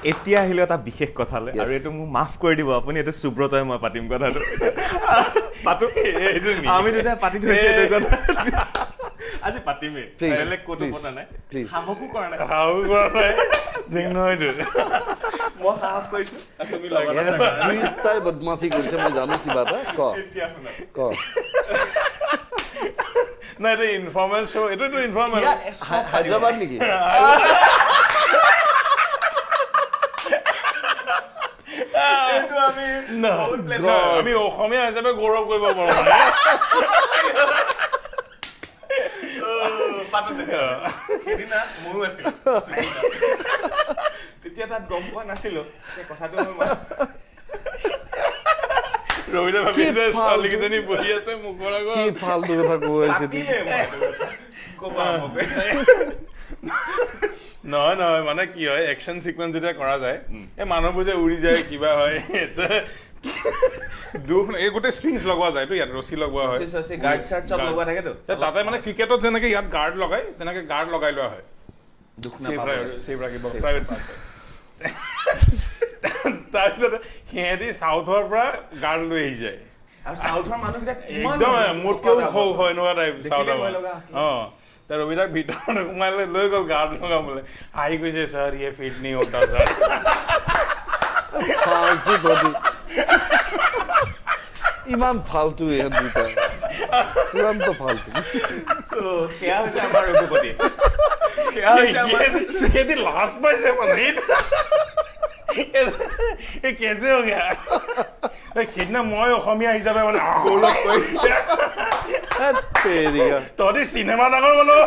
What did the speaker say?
এতিয়া আহিলে এটা বিশেষ কথালে আৰু এইটো মোক মাফ কৰি দিব আপুনি এইটো সুব্ৰতই মই পাতিম কথাটো পাতো আমি দুটা পাতি থৈছো এইটো কথা আজি পাতিমে বেলেগ কোটো পতা নাই সাহসো কৰা নাই জিং নহয়তো মই সাহস কৰিছো তুমি লগত দুইটাই বদমাছি কৰিছে মই জানো কিবা এটা ক নাই এটা ইনফৰ্মেল শ্ব' এইটোতো ইনফৰ্মেল হায়দৰাবাদ নেকি আমি অসমীয়া হিচাপে গৌৰৱ কৰিব পাৰো সেইদিনা ময়ো আছিলো তেতিয়া তাত গম পোৱা নাছিলো কথাটো ৰবিদা ভাবিছে ছোৱালীকেইজনী বহি আছে মুখৰ আগত কি ফাল্টু কথা কৈ আছে নহয় নহয় মানে কি হয় একশ্যন চিকুৱেঞ্চ যেতিয়া কৰা যায় এই মানুহবোৰ যে উৰি যায় কিবা হয় এই গোটেই ষ্ট্ৰিংছ লগোৱা যায়তো ইয়াত ৰছী লগোৱা হয় গাৰ্ড চাৰ্ড চব লগোৱা থাকেতো তাতে মানে ক্ৰিকেটত যেনেকে ইয়াত গাৰ্ড লগাই তেনেকে গাৰ্ড লগাই লোৱা হয় ছেফ ৰাখিব প্ৰাইভেট পাৰ্ট তাৰপিছত সিহঁতি চাউথৰ পৰা গাৰ্ড লৈ আহি যায় একদম মোতকেও সৌ হয় এনেকুৱা টাইপ চাউথৰ ৰবিদাক ভিতৰত সোমাই লৈ গ'ল গাৰ্ড লগাবলৈ আহি কৈছে ছাৰ ইয়ে ফিট নি হোতা ছাৰ ইমান ফাল্টু ইহঁত দুটা চূড়ান্ত ফাল্টু সেয়া হৈছে আমাৰ ৰঘুপতি সিহঁতি লাজ পাইছে মানে কেছে হৈ গা সেইদিনা মই অসমীয়া হিচাপে মানে গৌৰৱ কৰিছে তহঁতি চিনেমা ডাঙৰ মানুহ